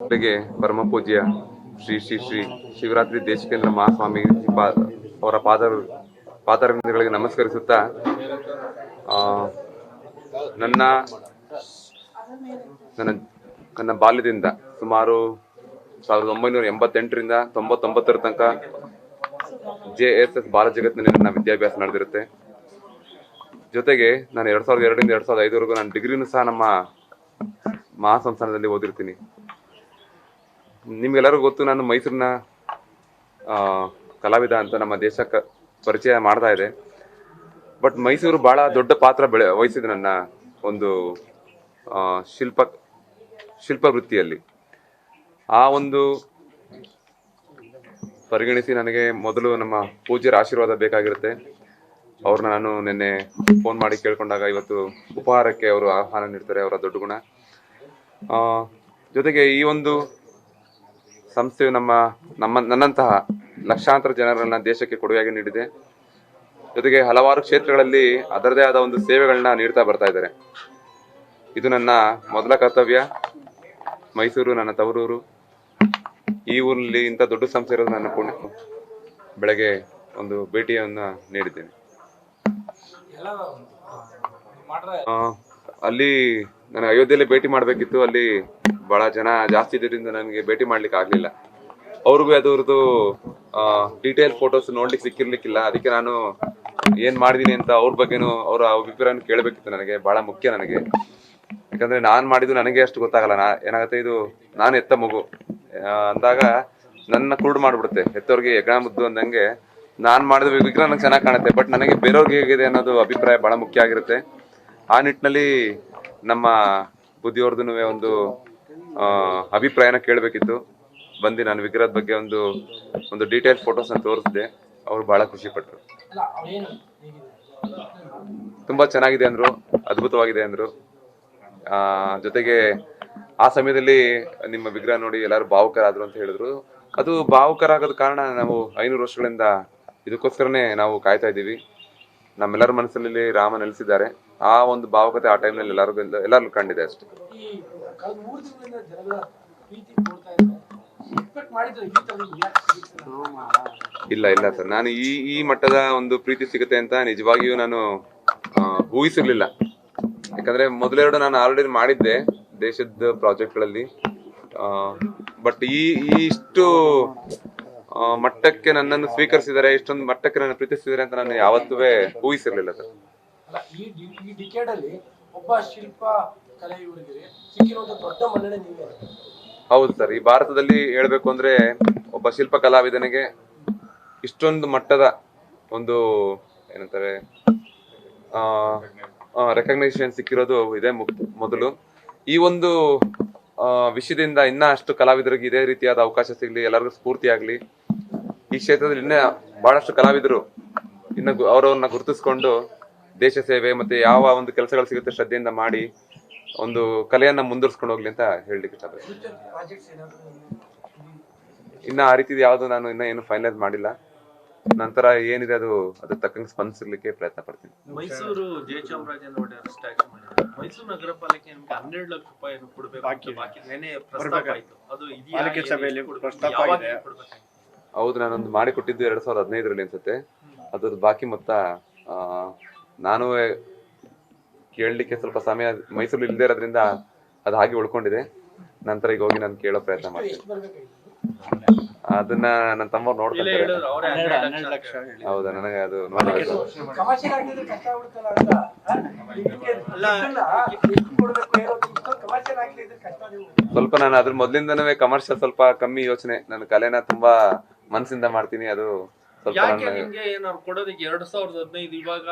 ಅವರಿಗೆ ಪರಮ ಪೂಜ್ಯ ಶ್ರೀ ಶ್ರೀ ಶ್ರೀ ಶಿವರಾತ್ರಿ ದೇಶಿಕೇಂದ್ರ ಮಹಾಸ್ವಾಮಿ ಅವರ ಪಾದಾರವಿಂದಗಳಿಗೆ ನಮಸ್ಕರಿಸುತ್ತಾ ನನ್ನ ನನ್ನ ನನ್ನ ಬಾಲ್ಯದಿಂದ ಸುಮಾರು 1988ರಿಂದ 99ರ ತನಕ JSS ಬಾಲಜಗತ್ತಿನಲ್ಲಿ ನನ್ನ ವಿದ್ಯಾಭ್ಯಾಸ ನಡೆದಿರುತ್ತೆ. ಜೊತೆಗೆ ನಾನು 2002ರಿಂದ 2005ವರೆಗೂ ನಾನು ಡಿಗ್ರಿನೂ ಸಹ ನಮ್ಮ ಮಹಾಸಂಸ್ಥಾನದಲ್ಲಿ ಓದಿರ್ತೀನಿ. ನಿಮ್ಗೆಲ್ಲರಿಗೂ ಗೊತ್ತು, ನಾನು ಮೈಸೂರಿನ ಕಲಾವಿದ ಅಂತ ನಮ್ಮ ದೇಶಕ್ಕೆ ಪರಿಚಯ ಮಾಡ್ತಾ ಇದೆ. ಬಟ್ ಮೈಸೂರು ಬಹಳ ದೊಡ್ಡ ಪಾತ್ರ ವಹಿಸಿದೆ ನನ್ನ ಒಂದು ಶಿಲ್ಪ ವೃತ್ತಿಯಲ್ಲಿ. ಆ ಒಂದು ಪರಿಗಣಿಸಿ ನನಗೆ ಮೊದಲು ನಮ್ಮ ಪೂಜ್ಯರ ಆಶೀರ್ವಾದ ಬೇಕಾಗಿರುತ್ತೆ. ಅವ್ರನ್ನ ನಾನು ನಿನ್ನೆ ಫೋನ್ ಮಾಡಿ ಕೇಳ್ಕೊಂಡಾಗ ಇವತ್ತು ಉಪಹಾರಕ್ಕೆ ಅವರು ಆಹ್ವಾನ ನೀಡ್ತಾರೆ. ಅವರ ದೊಡ್ಡ ಗುಣ. ಜೊತೆಗೆ ಈ ಒಂದು ಸಂಸ್ಥೆಯು ನನ್ನಂತಹ ಲಕ್ಷಾಂತರ ಜನರನ್ನ ದೇಶಕ್ಕೆ ಕೊಡುಗೆಯಾಗಿ ನೀಡಿದೆ. ಜೊತೆಗೆ ಹಲವಾರು ಕ್ಷೇತ್ರಗಳಲ್ಲಿ ಅದರದೇ ಆದ ಒಂದು ಸೇವೆಗಳನ್ನ ನೀಡ್ತಾ ಬರ್ತಾ ಇದ್ದಾರೆ. ಇದು ನನ್ನ ಮೊದಲ ಕರ್ತವ್ಯ. ಮೈಸೂರು ನನ್ನ ತವರೂರು. ಈ ಊರಲ್ಲಿ ಇಂಥ ದೊಡ್ಡ ಸಂಸ್ಥೆ ಇರೋದು ನನ್ನ ಪುಣ್ಯ. ಬೆಳಗ್ಗೆ ಒಂದು ಭೇಟಿಯನ್ನ ನೀಡಿದ್ದೇನೆ. ಅಲ್ಲಿ ನಾನು ಅಯೋಧ್ಯೆಯಲ್ಲಿ ಭೇಟಿ ಮಾಡಬೇಕಿತ್ತು. ಅಲ್ಲಿ ಬಹಳ ಜನ ಜಾಸ್ತಿ ಇದ್ರಿಂದ ನನಗೆ ಭೇಟಿ ಮಾಡ್ಲಿಕ್ಕೆ ಆಗ್ಲಿಲ್ಲ. ಅವ್ರಿಗೂ ಅದರದ್ದು ಡೀಟೇಲ್ ಫೋಟೋಸ್ ನೋಡ್ಲಿಕ್ಕೆ ಸಿಕ್ಕಿರ್ಲಿಕ್ಕಿಲ್ಲ. ಅದಕ್ಕೆ ನಾನು ಏನ್ ಮಾಡಿದೀನಿ ಅಂತ ಅವ್ರ ಬಗ್ಗೆನೂ ಅವರ ಅಭಿಪ್ರಾಯ ಕೇಳಬೇಕಿತ್ತು. ನನಗೆ ಬಹಳ ಮುಖ್ಯ ನನಗೆ. ಯಾಕಂದ್ರೆ ನಾನ್ ಮಾಡಿದ್ದು ನನಗೆ ಅಷ್ಟು ಗೊತ್ತಾಗಲ್ಲ. ಏನಾಗುತ್ತೆ, ಇದು ನಾನು ಎತ್ತ ಮಗು ಅಂದಾಗ ನನ್ನ ಕುರುಡು ಮಾಡ್ಬಿಡುತ್ತೆ. ಹೆತ್ತವ್ರಿಗೆ ಹೆಗ್ಗಣ ಮುದ್ದು ಅಂದಂಗೆ ನಾನ್ ಮಾಡಿದ ವಿಗ್ರಹ ನನಗೆ ಚೆನ್ನಾಗಿ ಕಾಣುತ್ತೆ. ಬಟ್ ನನಗೆ ಬೇರೆಯವ್ರಿಗೆ ಹೇಗಿದೆ ಅನ್ನೋದು ಅಭಿಪ್ರಾಯ ಬಹಳ ಮುಖ್ಯ ಆಗಿರುತ್ತೆ. ಆ ನಿಟ್ಟಿನಲ್ಲಿ ನಮ್ಮ ಬುದ್ಧಿಯವ್ರದ್ದು ಒಂದು ಅಭಿಪ್ರಾಯನ ಕೇಳಬೇಕಿತ್ತು. ಬಂದು ನಾನು ವಿಗ್ರಹದ ಬಗ್ಗೆ ಒಂದು ಡೀಟೇಲ್ ಫೋಟೋಸ್ ನ ತೋರಿಸಿದೆ. ಅವ್ರು ಬಹಳ ಖುಷಿ ಪಟ್ರು. ತುಂಬಾ ಚೆನ್ನಾಗಿದೆ ಅಂದ್ರು, ಅದ್ಭುತವಾಗಿದೆ ಅಂದ್ರು. ಜೊತೆಗೆ ಆ ಸಮಯದಲ್ಲಿ ನಿಮ್ಮ ವಿಗ್ರಹ ನೋಡಿ ಎಲ್ಲರೂ ಭಾವುಕರಾದ್ರು ಅಂತ ಹೇಳಿದ್ರು. ಅದು ಭಾವುಕರಾಗೋದ ಕಾರಣ ನಾವು 500 ವರ್ಷಗಳಿಂದ ಇದಕ್ಕೋಸ್ಕರನೇ ನಾವು ಕಾಯ್ತಾ ಇದ್ದೀವಿ. ನಮ್ಮೆಲ್ಲರ ಮನಸ್ಸಲ್ಲಿ ರಾಮ ನೆಲೆಸಿದ್ದಾರೆ. ಆ ಒಂದು ಭಾವುಕತೆ ಆ ಟೈಮ್ನಲ್ಲಿ ಎಲ್ಲರಿಗೂ ಕಂಡಿದೆ ಅಷ್ಟೇ. ಇಲ್ಲ ಸರ್, ನಾನು ಈ ಮಟ್ಟದ ಒಂದು ಪ್ರೀತಿ ಸಿಗುತ್ತೆ ಅಂತ ನಿಜವಾಗಿಯೂ ನಾನು ಊಹಿಸಿರ್ಲಿಲ್ಲ. ಯಾಕಂದ್ರೆ ಮೊದಲೆರಡು ನಾನು ಆಲ್ರೆಡಿ ಮಾಡಿದ್ದೆ ದೇಶದ ಪ್ರಾಜೆಕ್ಟ್ಗಳಲ್ಲಿ. ಬಟ್ ಇಷ್ಟು ಮಟ್ಟಕ್ಕೆ ನನ್ನನ್ನು ಸ್ವೀಕರಿಸಿದರೆ, ಇಷ್ಟೊಂದು ಮಟ್ಟಕ್ಕೆ ನನ್ನ ಪ್ರೀತಿಸಿದರೆ ಅಂತ ನಾನು ಯಾವತ್ತೂ ಊಹಿಸಿರ್ಲಿಲ್ಲ ಸರ್. ಹೌದು ಸರ್, ಈ ಭಾರತದಲ್ಲಿ ಹೇಳ್ಬೇಕು ಅಂದ್ರೆ ಒಬ್ಬ ಶಿಲ್ಪ ಕಲಾವಿದನಿಗೆ ಇಷ್ಟೊಂದು ಮಟ್ಟದ ಒಂದು ಏನಂತಾರೆ ರೆಕಗ್ನೈಸೇಷನ್ ಸಿಕ್ಕಿರೋದು ಇದೇ ಮೊದಲು. ಈ ಒಂದು ವಿಷಯದಿಂದ ಇನ್ನ ಅಷ್ಟು ಕಲಾವಿದರಿಗೆ ಇದೇ ರೀತಿಯಾದ ಅವಕಾಶ ಸಿಗ್ಲಿ, ಎಲ್ಲರಿಗೂ ಸ್ಫೂರ್ತಿ ಆಗ್ಲಿ. ಈ ಕ್ಷೇತ್ರದಲ್ಲಿ ಇನ್ನ ಬಹಳಷ್ಟು ಕಲಾವಿದರು ಇನ್ನು ಅವರನ್ನ ಗುರುತಿಸ್ಕೊಂಡು ದೇಶ ಸೇವೆ ಮತ್ತೆ ಯಾವ ಒಂದು ಕೆಲಸಗಳು ಸಿಗುತ್ತೆ ಶ್ರದ್ಧೆಯಿಂದ ಮಾಡಿ ಒಂದು ಕಲೆಯನ್ನ ಮುಂದುವರ್ಸ್ಕೊಂಡು ಹೋಗ್ಲಿ ಅಂತ ಹೇಳಲಿಕ್ಕೆ ಇಷ್ಟಪಡ್ತೀನಿ. ಇನ್ನ ಆ ರೀತಿ ಯಾವ್ದು ನಾನು ಇನ್ನ ಏನು ಫೈನಲೈಸ್ ಮಾಡಿಲ್ಲ. ನಂತರ ಏನಿದೆ ಅದು ತಕ್ಕಂಗೆ ಸ್ಪಂದಿಸಲಿಕ್ಕೆ ಪ್ರಯತ್ನ ಪಡ್ತೀನಿ. ಮೈಸೂರು ಜಯಚಾಮರಾಜೇಂದ್ರ ಒಡೆಯರ್ ಸ್ಟ್ಯಾಚ್ಯೂ ಮಾಡಿದ್ದಾರೆ. ಮೈಸೂರು ನಗರ ಪಾಲಿಕೆ 12 ಲಕ್ಷ ರೂಪಾಯಿ ಕೊಡಬೇಕು ಬಾಕಿ ಪ್ರಸ್ತಾಪ ಆಯ್ತು. ಅದು ಪಾಲಿಕೆ ಸಭೆಯಲ್ಲಿ ಪ್ರಸ್ತಾಪ ಆಗಿದೆ. ಹೌದು, ನಾನೊಂದು ಮಾಡಿ ಕೊಟ್ಟಿದ್ದು 2015ರಲ್ಲಿ ಅನ್ಸುತ್ತೆ. ಅದ್ರದ್ದು ಬಾಕಿ ಮೊತ್ತ ನಾನು ಕೇಳಲಿಕ್ಕೆ ಸ್ವಲ್ಪ ಸಮಯ ಮೈಸೂರು ಇಲ್ಲದೆ ಇರೋದ್ರಿಂದ ಅದು ಹಾಗೆ ಉಳ್ಕೊಂಡಿದೆ. ನಂತರ ಈಗ ಹೋಗಿ ನಾನು ಕೇಳೋ ಪ್ರಯತ್ನ ಮಾಡ್ತೀನಿ. ಅದನ್ನ ನನ್ನ ತಮ್ಮ ನೋಡ್ತಾರೆ. ಹೌದಾ, ನನಗೆ ಅದು ಸ್ವಲ್ಪ ನಾನು ಅದ್ರ ಮೊದ್ಲಿಂದನೂ ಕಮರ್ಷಿಯಲ್ ಸ್ವಲ್ಪ ಕಮ್ಮಿ ಯೋಚನೆ. ನಾನು ಕಲೆನ ತುಂಬಾ ಮನಸ್ಸಿಂದ ಮಾಡ್ತೀನಿ. ಅದು ಸ್ವಲ್ಪ ಕೊಡೋದಕ್ಕೆ 2015 ಇವಾಗ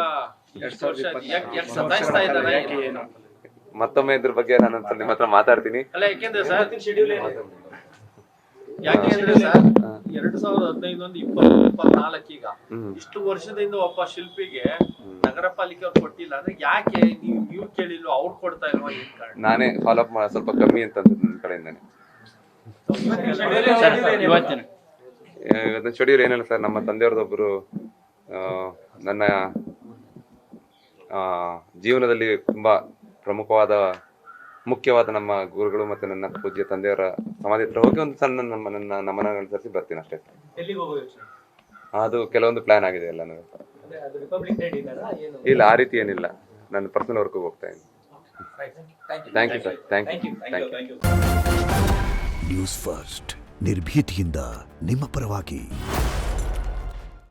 ಮತ್ತೊಮ್ಮೆ ಇದ್ರ ಬಗ್ಗೆ ನಾನು ನಿಮ್ಮ ಹತ್ರ ಮಾತಾಡ್ತೀನಿ. ಯಾಕೆಂದ್ರೆ ಸರ್ 2015 2024 ಈಗ ಇಷ್ಟು ವರ್ಷದಿಂದ ಒಬ್ಬ ಶಿಲ್ಪಿಗೆ ನಗರ ಪಾಲಿಕೆ ಅವ್ರು ಕೊಟ್ಟಿಲ್ಲ ಅಂದ್ರೆ ಯಾಕೆ ನೀವು ಕೇಳಿಲ್ವ, ಅವ್ರು ಕೊಡ್ತಾ ಇಲ್ವಾ? ಏನ್ ಕಾರಣ? ನಾನೇ ಫಾಲೋ ಅಪ್ ಸ್ವಲ್ಪ ಕಮ್ಮಿ ಅಂತ ನನ್ನ ಕಡೆಯಿಂದಾನೆ. ಇವತ್ತಿನ ಶೆಡ್ಯೂಲ್ ಏನಿಲ್ಲ ಸರ್. ನಮ್ಮ ತಂದೆಯವ್ರದೊಬ್ಬರು ನನ್ನ ಜೀವನದಲ್ಲಿ ತುಂಬಾ ಪ್ರಮುಖವಾದ ಮುಖ್ಯವಾದ ನಮ್ಮ ಗುರುಗಳು ಮತ್ತು ನನ್ನ ಪೂಜ್ಯ ತಂದೆಯವರ ಸಮಾಧಿ ಹತ್ರ ಹೋಗಿ ಒಂದು ಸಣ್ಣ ನನ್ನ ನಮನ ಅನುಸರಿಸಿ ಬರ್ತೀನಿ ಅಷ್ಟೇ. ಎಲ್ಲಿಗೆ ಹೋಗೋ ಯೋಚನೆ? ಅದು ಕೆಲವೊಂದು ಪ್ಲಾನ್ ಆಗಿದೆ ಎಲ್ಲ. ಅಂದ್ರೆ ಅದು ರಿಪಬ್ಲಿಕ್ ಡೇ ಡಿನ್ನರಾ ಏನು? ಇಲ್ಲ, ಆ ರೀತಿ ಏನಿಲ್ಲ. ನಾನು ಪರ್ಸನಲ್ ವರ್ಕ್ಗೆ ಹೋಗ್ತಾ ಇದ್ದೀನಿ. Thank you sir. Thank you. News First ನಿರ್ಭೀತಿಯಿಂದ ನಿಮ್ಮ ಪರವಾಗಿ.